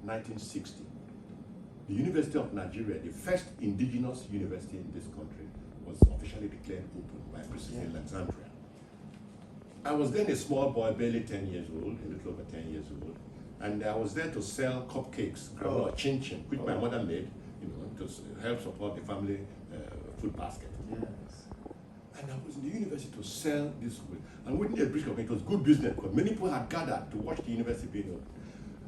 1960, the University of Nigeria, the first indigenous university in this country, was officially declared open by President Alexandria. I was then a small boy, barely 10 years old, a little over 10 years old, and I was there to sell cupcakes, chin chin, which my mother made, to help support the family food basket. Yes. And I was in the university to sell this food. And within a brisk of it was good business because many people had gathered to watch the university being open.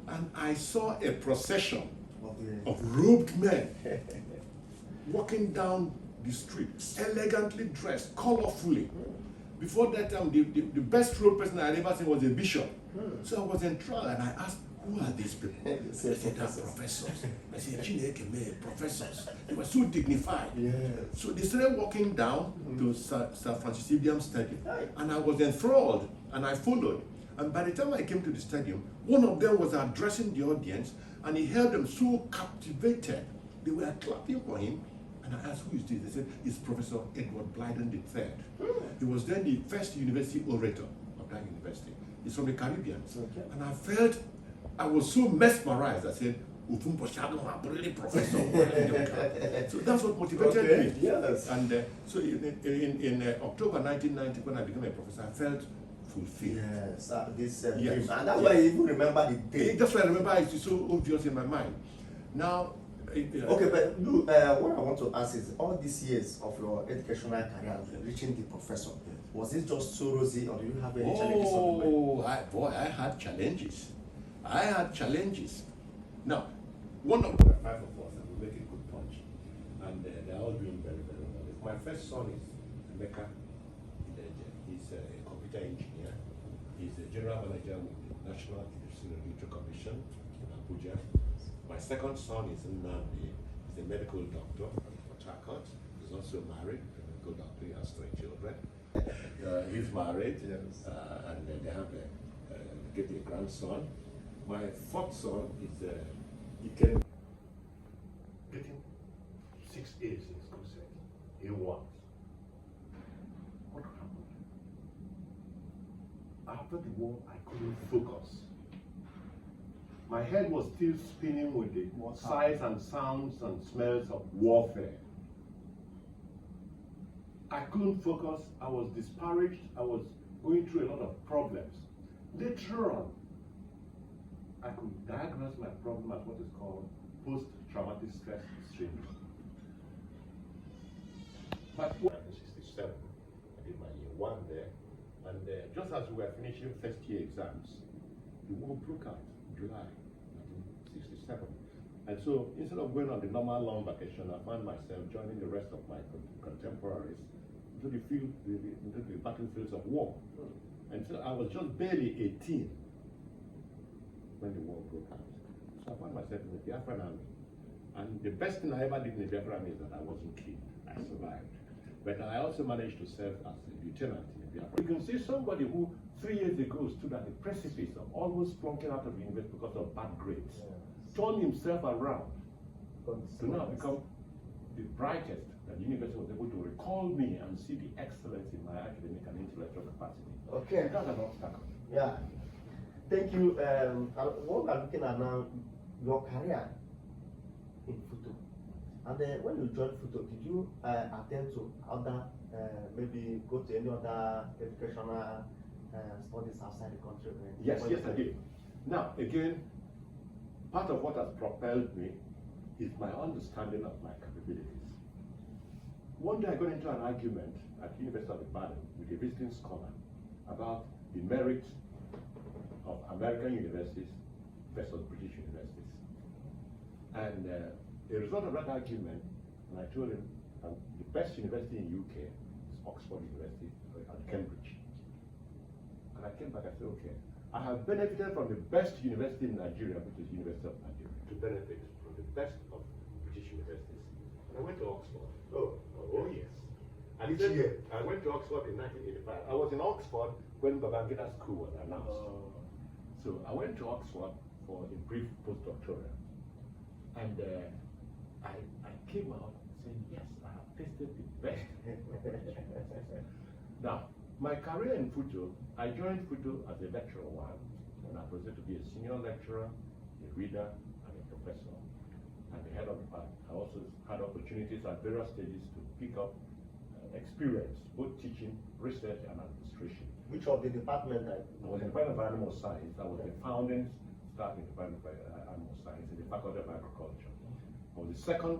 And I saw a procession of robed men walking down the street, elegantly dressed, colorfully. Before that time, the best robed person I had ever seen was a bishop. So I was enthralled and I asked, who are these people? They said, they're professors. I said, Chineke, professors. They were so dignified. Yes. So they started walking down to Sir Francis Stadium Stadium. And I was enthralled and I followed. And by the time I came to the stadium, one of them was addressing the audience and he held them so captivated. They were clapping for him. And I asked, who is this? They said, it's Professor Edward Blyden III. He was then the first university orator of that university. He's from the Caribbean. Okay. And I felt, I was so mesmerized. I said, professor. So that's what motivated me. Yes. And so in October 1990, when I became a professor, I felt fulfilled. Yes, this Yes. and that's why you even remember the day. That's why I remember it's so obvious in my mind. Now, okay, but look, what I want to ask is, all these years of your educational career, reaching the professor, was it just so rosy, or do you have any challenges? I had challenges. I had challenges. Now, one of the five of us, and we make a good punch, and they're all doing very, very well. My first son is Emeka Iloeje. He's a computer engineer. He's the general manager with the National Regulatory Commission in Abuja. My second son is Nnamdi. He's a medical doctor from Port Harcourt. He's also married, a medical doctor. He has 3 children. He's married, Yes. And they have a grandson. My fourth son is getting 6 A's in school set. A1. What happened? After the war, I couldn't focus. My head was still spinning with the sights and sounds and smells of warfare. I couldn't focus. I was discouraged. I was going through a lot of problems. Later on, I could diagnose my problem as what is called post-traumatic stress syndrome. But in 1967, I did my year 1 there, and just as we were finishing first year exams, the war broke out in July 1967. And so instead of going on the normal long vacation, I found myself joining the rest of my contemporaries into the battlefields of war. And so I was just barely 18 when the war broke out. So I found myself in the Biafran army. And the best thing I ever did in the Biafran army is that I wasn't killed. I survived. But I also managed to serve as a lieutenant in the Biafran. You can see somebody who 3 years ago stood at the precipice of almost flunking out of the university because of bad grades, turned himself around to now become the brightest that the university was able to recall me and see the excellence in my academic and intellectual capacity. Okay. That's an obstacle. Yeah. Thank you. What we are looking at now, your career in photo. And then when you joined photo, did you attend to other, maybe go to any other educational studies outside the country? Yes, I did. Now, again, part of what has propelled me is my understanding of my capabilities. One day I got into an argument at the University of Ibadan with a visiting scholar about the merit of American universities versus British universities. And the result of that argument, and I told him the best university in UK is Oxford University and Cambridge. And I came back and said, okay, I have benefited from the best university in Nigeria, which is University of Nigeria, to benefit from the best of British universities. And I went to Oxford. Oh yes. And which year? I went to Oxford in 1985. I was in Oxford when Babangida's school was announced. So I went to Oxford for a brief postdoctoral. And I came out saying, yes, I have tasted the best. Now, my career in photo, I joined photo as a lecturer 1, and I proceeded to be a senior lecturer, a reader, and professor and the head of the department. I also had opportunities at various stages to pick up experience, both teaching, research, and administration. Which of the department? I was in the Department of Animal Science. I was the founding staff in the Department of Animal Science in the Faculty of Agriculture. I was the second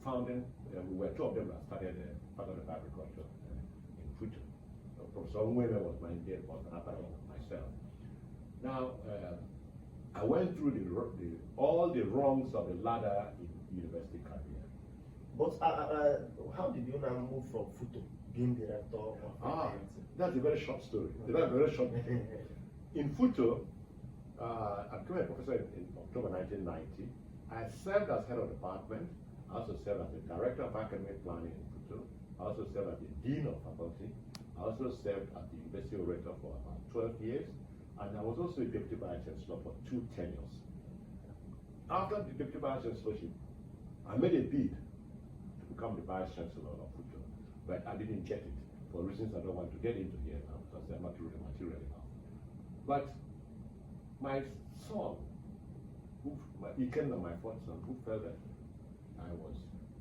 founding, we were two of them that started the Faculty of Agriculture in Futo. Professor Iloeje was my dear boss, and after myself. Now, I went through all the rungs of the ladder in university career. But how did you now move from Futo, being the rector of IMT? That's a very short story. That's a very short. In Futo, I became a professor in October 1990. I served as head of department. I also served as the director of academic planning in Futo. I also served as the dean of faculty. I also served at the University of Rector for about 12 years. And I was also a deputy vice chancellor for 2 tenures. After the deputy vice chancellorship, I made a bid to become the vice chancellor of Futo, but I didn't get it for reasons I don't want to get into here now, because they're not really material enough. But my son, Iken, my fourth son, who felt that I was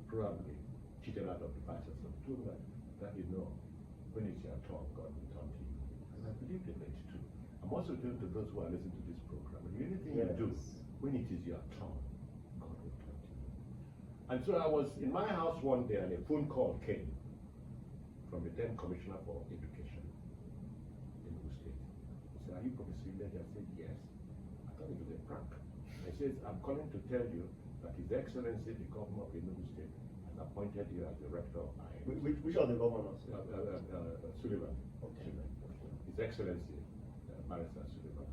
probably cheated out of the vice chancellor, told me that when it's your turn, God will turn to you. And I believe in it too. I'm also doing to those who are listening to this program. Anything you do, when it is your turn, God will turn to you. And so I was in my house one day, and a phone call came from the then Commissioner for Education in Enugu State. He said, "Are you Professor Iloeje?" I said, "Yes." I thought it was a prank. He says, "I'm calling to tell you that His Excellency, the Governor of Enugu State, has appointed you as the Rector of IMT." Which of the governors? Sullivan. Okay. His Excellency, Barrister Sullivan.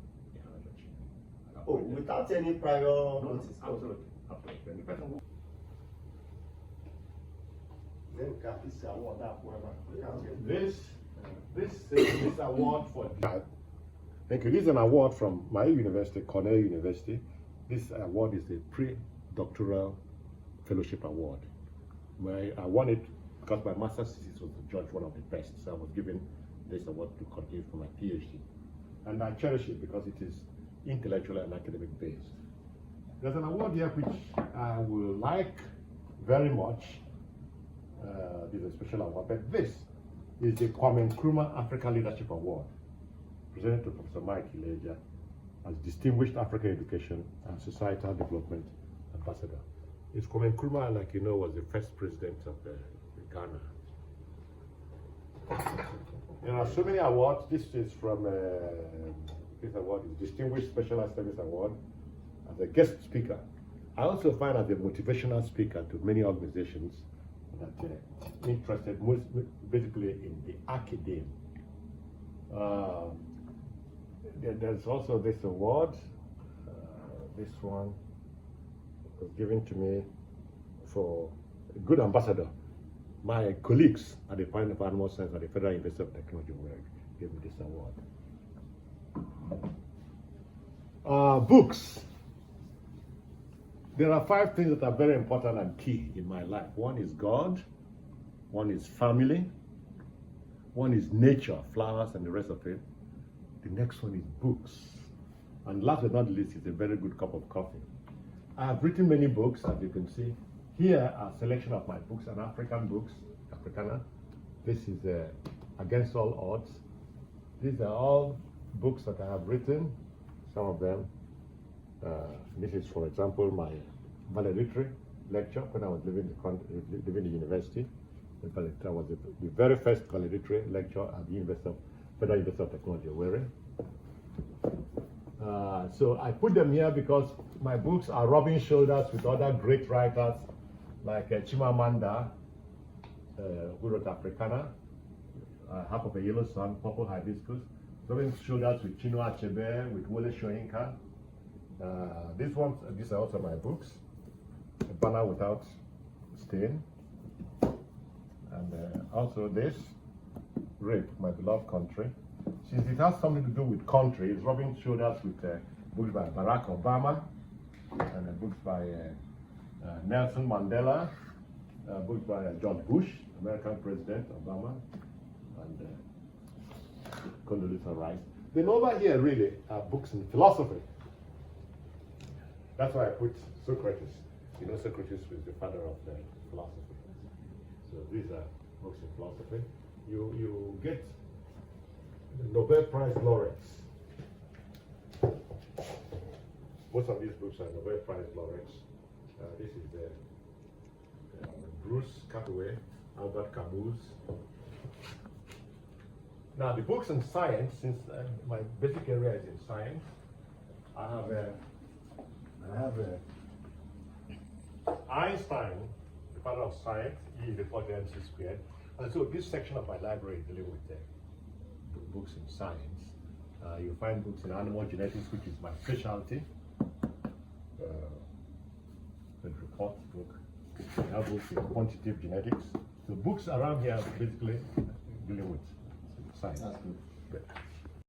Oh, without any prior notice? Absolutely. Absolutely. And the person who this award for thank you. This is an award from my university, Cornell University. This award is a pre-doctoral fellowship award. I won it because my master's thesis was judged one of the best, so I was given this award to continue for my PhD. And I cherish it because it is intellectual and academic based. There's an award here which I will like very much. This is a special award, but this is the Kwame Nkrumah African Leadership Award, presented to Professor Mike Iloeje as Distinguished African Education and Societal Development Ambassador. It's Kwame Nkrumah, like you know, was the first president of Ghana. There are so many awards. This is from this award is Distinguished Specialized Service Award as a guest speaker. I also find as a motivational speaker to many organizations that interested basically in the academe. There's also this award. This one was given to me for a good ambassador. My colleagues at the Department of Animal Science at the Federal University of Technology gave me this award. Books. There are 5 things that are very important and key in my life. One is God, one is family, one is nature, flowers and the rest of it. The next one is books. And last but not least is a very good cup of coffee. I have written many books, as you can see. Here are a selection of my books, an African books, Africana. This is Against All Odds. These are all books that I have written, some of them. This is, for example, my valedictory lecture when I was living the university. I was the very first valedictory lecture at the Federal University of Technology, Owerri. So I put them here because my books are rubbing shoulders with other great writers like Chimamanda, who wrote Africana, Half of a Yellow Sun, Purple Hibiscus, rubbing shoulders with Chinua Achebe, with Wole Soyinka. These are also my books, A Banner Without Stain, and also this, Rape, My Beloved Country. Since it has something to do with country, it's rubbing shoulders with books by Barack Obama, and books by Nelson Mandela, books by George Bush, American President Obama, and Condoleezza Rice. Then over here really are books in philosophy. That's why I put Socrates. You know, Socrates was the father of philosophy. So these are books in philosophy. You get the Nobel Prize laureates. Most of these books are Nobel Prize laureates. This is Bruce Cathaway, Albert Camus. Now the books in science, since my basic area is in science, I have Einstein, the father of science, E is equal to MC squared. And so this section of my library is dealing with books in science. You'll find books in animal genetics, which is my specialty. The report book. We have books in quantitative genetics. So books around here are basically dealing with science. That's good. But